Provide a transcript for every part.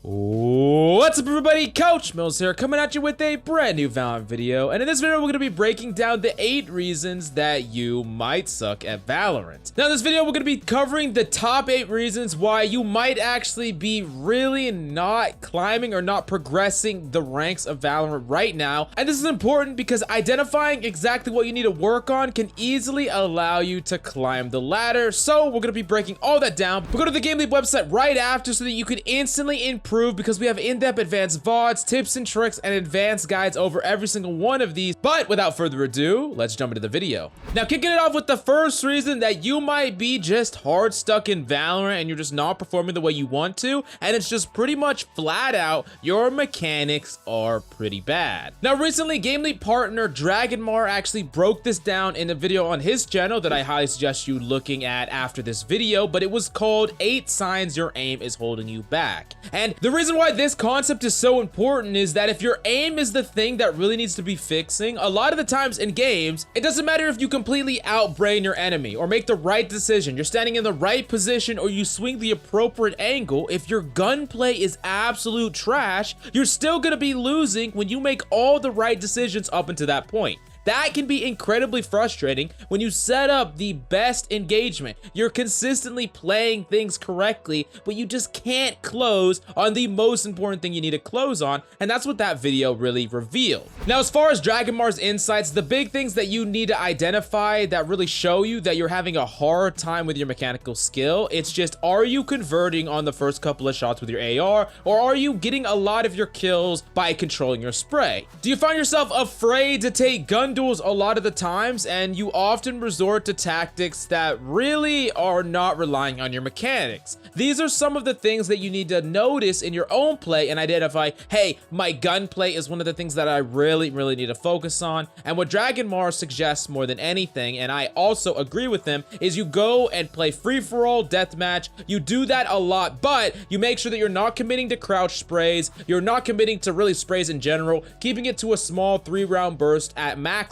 What's up everybody, Coach Mills here, coming at you with a brand new Valorant video, and in this video we're going to be breaking down the 8 reasons that you might suck at Valorant. Now in this video we're going to be covering the top 8 reasons why you might actually be really not climbing or not progressing the ranks of Valorant right now, and this is important because identifying exactly what you need to work on can easily allow you to climb the ladder. So we're going to be breaking all that down. We'll go to the Game Leap website right after so that you can instantly improve, because we have in-depth advanced VODs, tips and tricks, and advanced guides over every single one of these. But without further ado, let's jump into the video. Now, kicking it off with the first reason that you might be just hard stuck in Valorant and you're just not performing the way you want to, and it's just pretty much flat out, your mechanics are pretty bad. Now, recently, Game Leap partner Dragonmar actually broke this down in a video on his channel that I highly suggest you looking at after this video, but it was called 8 Signs Your Aim is Holding You Back. And the reason why this concept is so important is that if your aim is the thing that really needs to be fixing, a lot of the times in games, it doesn't matter if you completely outbrain your enemy or make the right decision, you're standing in the right position, or you swing the appropriate angle. If your gunplay is absolute trash, you're still gonna be losing when you make all the right decisions up until that point. That can be incredibly frustrating when you set up the best engagement. You're consistently playing things correctly, but you just can't close on the most important thing you need to close on, and that's what that video really revealed. Now, as far as Dragonmar's insights, the big things that you need to identify that really show you that you're having a hard time with your mechanical skill, it's just, are you converting on the first couple of shots with your AR, or are you getting a lot of your kills by controlling your spray? Do you find yourself afraid to take gun duels a lot of the times, and you often resort to tactics that really are not relying on your mechanics? These are some of the things that you need to notice in your own play and identify, hey, my gunplay is one of the things that I really need to focus on. And what Dragonmar suggests more than anything, and I also agree with him, is you go and play free-for-all deathmatch. You do that a lot, but you make sure that you're not committing to crouch sprays, you're not committing to really sprays in general, keeping it to a small 3-round burst at maximum,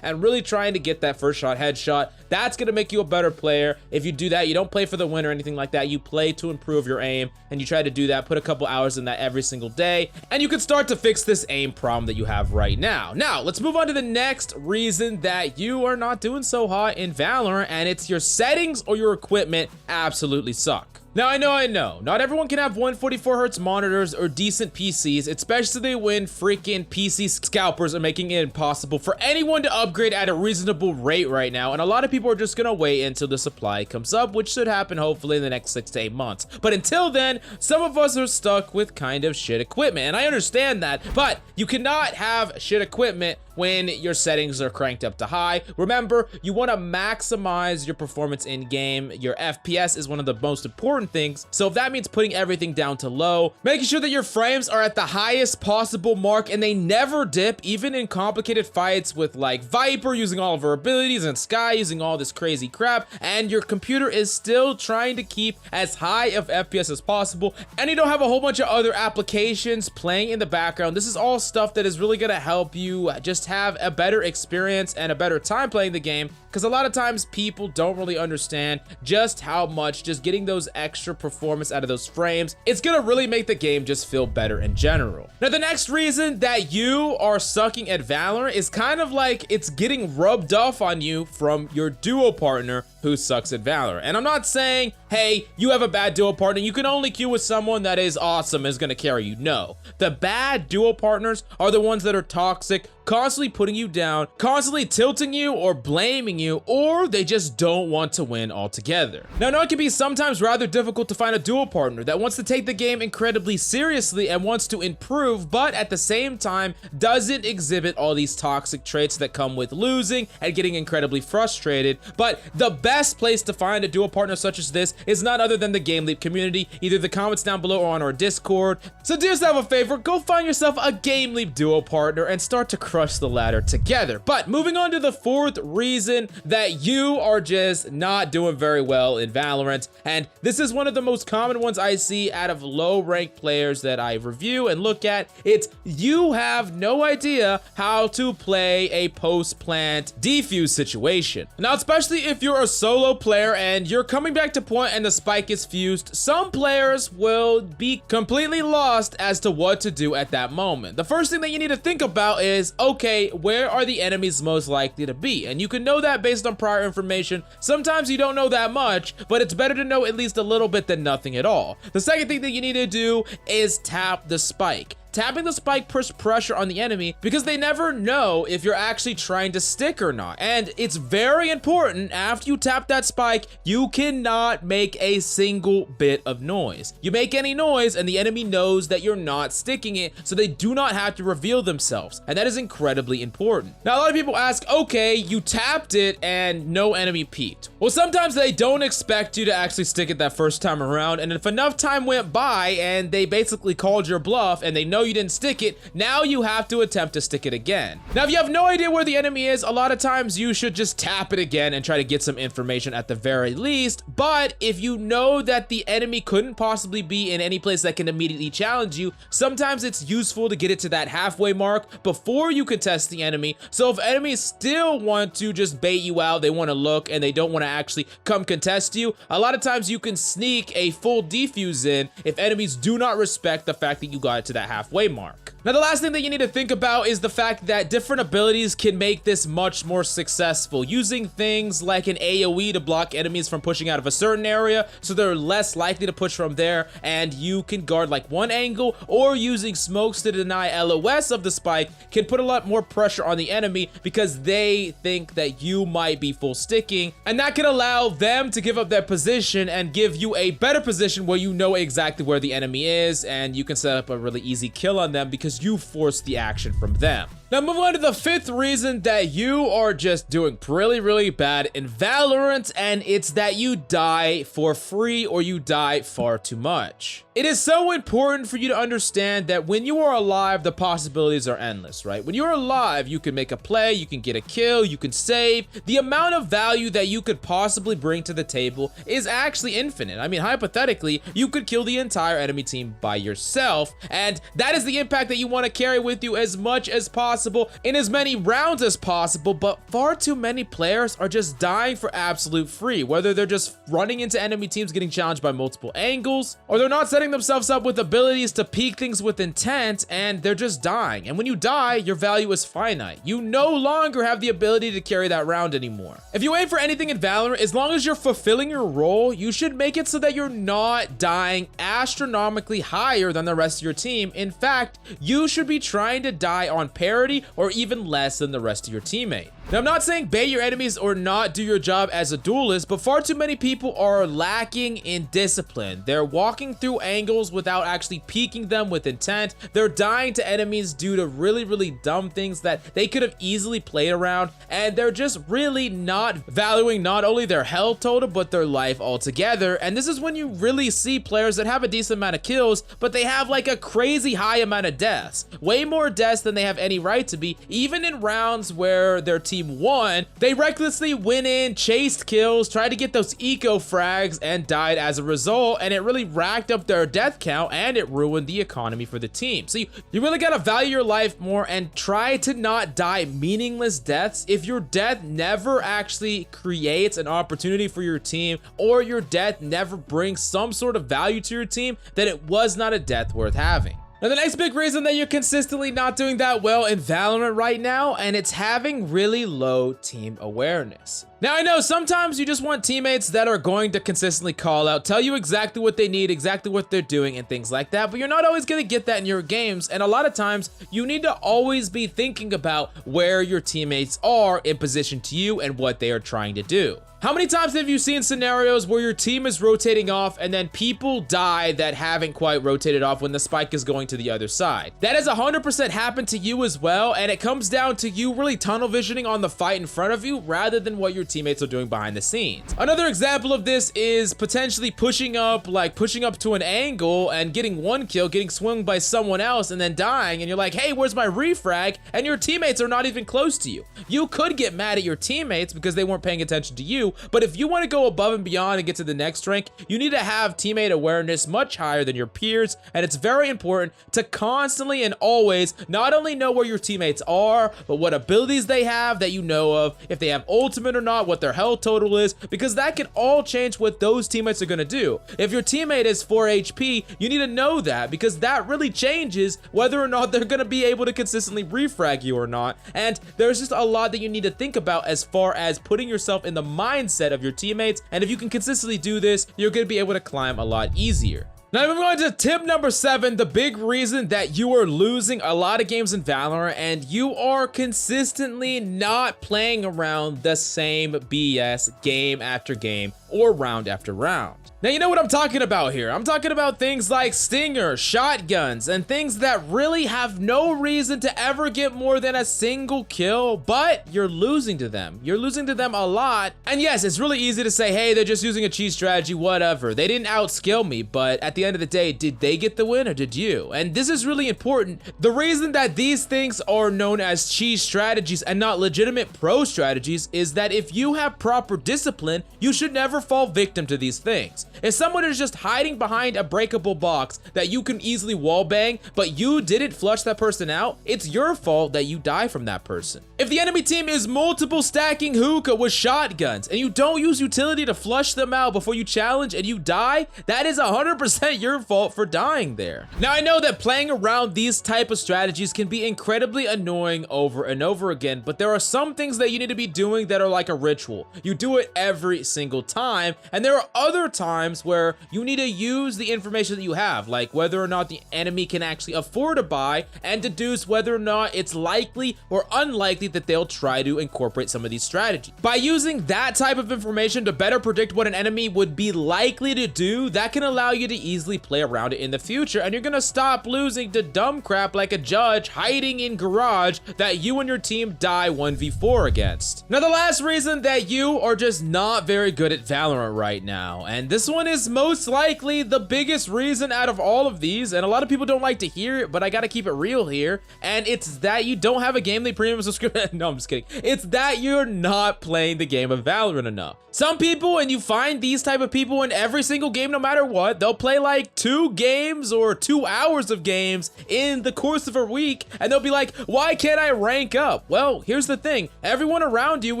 and really trying to get that first shot headshot. That's gonna make you a better player. If you do that, you don't play for the win or anything like that. You play to improve your aim, and you try to do that, put a couple hours in that every single day, and you can start to fix this aim problem that you have right now. Now, let's move on to the next reason that you are not doing so hot in Valorant, and it's your settings or your equipment absolutely suck. Now, I know, not everyone can have 144Hz monitors or decent PCs, especially when freaking PC scalpers are making it impossible for anyone to upgrade at a reasonable rate right now, and a lot of people are just gonna wait until the supply comes up, which should happen hopefully in the next 6 to 8 months. But until then, some of us are stuck with kind of shit equipment, and I understand that, but you cannot have shit equipment when your settings are cranked up to high. Remember, you want to maximize your performance in game. Your FPS is one of the most important things, so if that means putting everything down to low, making sure that your frames are at the highest possible mark and they never dip, even in complicated fights with like Viper using all of her abilities and Sky using all this crazy crap, and your computer is still trying to keep as high of FPS as possible, and you don't have a whole bunch of other applications playing in the background. This is all stuff that is really going to help you just have a better experience and a better time playing the game, because a lot of times people don't really understand just how much just getting those extra performance out of those frames, it's gonna really make the game just feel better in general. Now, the next reason that you are sucking at Valorant is kind of like it's getting rubbed off on you from your duo partner who sucks at Valorant. And I'm not saying, hey, you have a bad duo partner, you can only queue with someone that is awesome, is gonna carry you. No, the bad duo partners are the ones that are toxic, constantly putting you down, constantly tilting you or blaming you, or they just don't want to win altogether. Now, I know it can be sometimes rather difficult to find a duo partner that wants to take the game incredibly seriously and wants to improve, but at the same time doesn't exhibit all these toxic traits that come with losing and getting incredibly frustrated. But the best place to find a duo partner such as this is none other than the Game Leap community, either the comments down below or on our Discord. So do yourself a favor, go find yourself a Game Leap duo partner and start to crush the ladder together. But moving on to the 4th reason that you are just not doing very well in Valorant, and this is one of the most common ones I see out of low-ranked players that I review and look at. It's you have no idea how to play a post-plant defuse situation. Now, especially if you're a solo player and you're coming back to point and the spike is fused, some players will be completely lost as to what to do at that moment. The first thing that you need to think about is, okay, where are the enemies most likely to be? And you can know that based on prior information. Sometimes you don't know that much, but it's better to know at least a little bit than nothing at all. The second thing that you need to do is tap the spike. Tapping the spike puts pressure on the enemy because they never know if you're actually trying to stick or not. And it's very important, after you tap that spike, you cannot make a single bit of noise. You make any noise and the enemy knows that you're not sticking it, so they do not have to reveal themselves. And that is incredibly important. Now, a lot of people ask, okay, you tapped it and no enemy peeked. Well, sometimes they don't expect you to actually stick it that first time around. And if enough time went by and they basically called your bluff and they know you didn't stick it, now you have to attempt to stick it again. Now, if you have no idea where the enemy is, a lot of times you should just tap it again and try to get some information at the very least. But if you know that the enemy couldn't possibly be in any place that can immediately challenge you, sometimes it's useful to get it to that halfway mark before you contest the enemy. So if enemies still want to just bait you out, they want to look and they don't want to actually come contest you, a lot of times you can sneak a full defuse in if enemies do not respect the fact that you got it to that halfway mark. Now, the last thing that you need to think about is the fact that different abilities can make this much more successful. Using things like an AoE to block enemies from pushing out of a certain area, so they're less likely to push from there, and you can guard like one angle, or using smokes to deny LOS of the spike can put a lot more pressure on the enemy because they think that you might be full sticking, and that can allow them to give up their position and give you a better position where you know exactly where the enemy is, and you can set up a really easy kill on them because you forced the action from them. Now, moving on to the fifth reason that you are just doing really bad in Valorant, and it's that you die for free or you die far too much. It is so important for you to understand that when you are alive, the possibilities are endless, right? When you're alive, you can make a play, you can get a kill, you can save. The amount of value that you could possibly bring to the table is actually infinite. I mean, hypothetically, you could kill the entire enemy team by yourself, and that is the impact that you want to carry with you as much as possible in as many rounds as possible. But far too many players are just dying for absolute free, whether they're just running into enemy teams getting challenged by multiple angles, or they're not setting themselves up with abilities to peek things with intent, and they're just dying. And when you die, your value is finite. You no longer have the ability to carry that round anymore. If you aim for anything in Valorant, as long as you're fulfilling your role, you should make it so that you're not dying astronomically higher than the rest of your team. In fact, you should be trying to die on parity or even less than the rest of your teammate. Now, I'm not saying bait your enemies or not do your job as a duelist, but far too many people are lacking in discipline. They're walking through angles without actually peeking them with intent. They're dying to enemies due to really dumb things that they could have easily played around, and they're just really not valuing not only their health total, but their life altogether. And this is when you really see players that have a decent amount of kills, but they have like a crazy high amount of deaths. Way more deaths than they have any right to be. Even in rounds where their team won, they recklessly went in, chased kills, tried to get those eco frags, and died as a result, and it really racked up their death count and it ruined the economy for the team. So you really gotta value your life more and try to not die meaningless deaths. If your death never actually creates an opportunity for your team, or your death never brings some sort of value to your team, then it was not a death worth having. Now, the next big reason that you're consistently not doing that well in Valorant right now, and it's having really low team awareness. Now, I know sometimes you just want teammates that are going to consistently call out, tell you exactly what they need, exactly what they're doing, and things like that, but you're not always going to get that in your games, and a lot of times you need to always be thinking about where your teammates are in position to you and what they are trying to do. How many times have you seen scenarios where your team is rotating off and then people die that haven't quite rotated off when the spike is going to the other side? That has 100% happened to you as well, and it comes down to you really tunnel visioning on the fight in front of you rather than what your teammates are doing behind the scenes. Another example of this is potentially pushing up to an angle and getting one kill, getting swung by someone else and then dying, and you're like, hey, where's my refrag? And your teammates are not even close to you. You could get mad at your teammates because they weren't paying attention to you, but if you want to go above and beyond and get to the next rank, you need to have teammate awareness much higher than your peers, and it's very important to constantly and always not only know where your teammates are, but what abilities they have that you know of, if they have ultimate or not, what their health total is, because that can all change what those teammates are going to do. If your teammate is 4 HP, you need to know that, because that really changes whether or not they're going to be able to consistently refrag you or not. And there's just a lot that you need to think about as far as putting yourself in the mindset of your teammates, and if you can consistently do this, you're going to be able to climb a lot easier. Now moving on to tip number 7, the big reason that you are losing a lot of games in Valorant and you are consistently not playing around the same BS game after game or round after round. Now you know what I'm talking about here. I'm talking about things like stingers, shotguns, and things that really have no reason to ever get more than a single kill, but you're losing to them. You're losing to them a lot. And yes, it's really easy to say, hey, they're just using a cheat strategy, whatever. They didn't outskill me, but at the end of the day, did they get the win or did you? And this is really important. The reason that these things are known as cheat strategies and not legitimate pro strategies is that if you have proper discipline, you should never fall victim to these things. If someone is just hiding behind a breakable box that you can easily wallbang, but you didn't flush that person out, it's your fault that you die from that person. If the enemy team is multiple stacking hookah with shotguns and you don't use utility to flush them out before you challenge and you die, that is 100% your fault for dying there. Now I know that playing around these type of strategies can be incredibly annoying over and over again, but there are some things that you need to be doing that are like a ritual. You do it every single time, and there are other times where you need to use the information that you have, like whether or not the enemy can actually afford to buy, and deduce whether or not it's likely or unlikely that they'll try to incorporate some of these strategies. By using that type of information to better predict what an enemy would be likely to do, that can allow you to easily play around it in the future, and you're gonna stop losing to dumb crap like a judge hiding in garage that you and your team die 1v4 against. Now the last reason that you are just not very good at Valorant right now, and this one is most likely the biggest reason out of all of these, and a lot of people don't like to hear it, but I gotta keep it real here, and it's that you don't have a Gamely Premium subscription. No, I'm just kidding. It's that you're not playing the game of Valorant enough. Some people, and you find these type of people in every single game no matter what, they'll play like 2 games or 2 hours of games in the course of a week, and they'll be like, why can't I rank up? Well, here's the thing. Everyone around you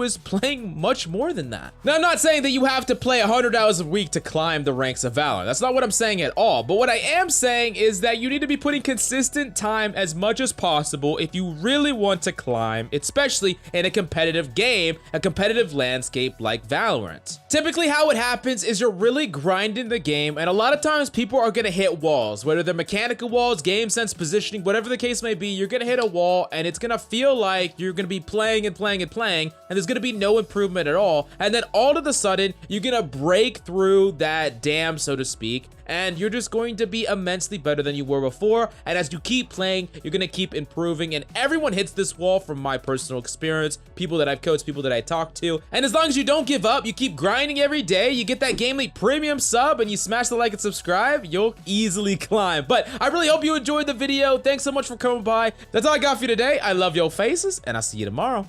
is playing much more than that. Now, I'm not saying that you have to play 100 hours a week to climb the ranks of Valorant. That's not what I'm saying at all. But what I am saying is that you need to be putting consistent time as much as possible if you really want to climb, especially in a competitive game, a competitive landscape like Valorant. Typically how it happens is you're really grinding the game, and a lot of times people are gonna hit walls, whether they're mechanical walls, game sense, positioning, whatever the case may be. You're gonna hit a wall and it's gonna feel like you're gonna be playing and playing and playing, and there's gonna be no improvement at all, and then all of a sudden you're gonna break through that dam, so to speak, and you're just going to be immensely better than you were before. And as you keep playing, you're gonna keep improving, and everyone hits this wall from my personal experience, people that I've coached, people that I talk to. And as long as you don't give up, you keep grinding every day, you get that Gamely Premium sub, and you smash the like and subscribe, you'll easily climb. But I really hope you enjoyed the video. Thanks so much for coming by. That's all I got for you today. I love your faces, and I'll see you tomorrow.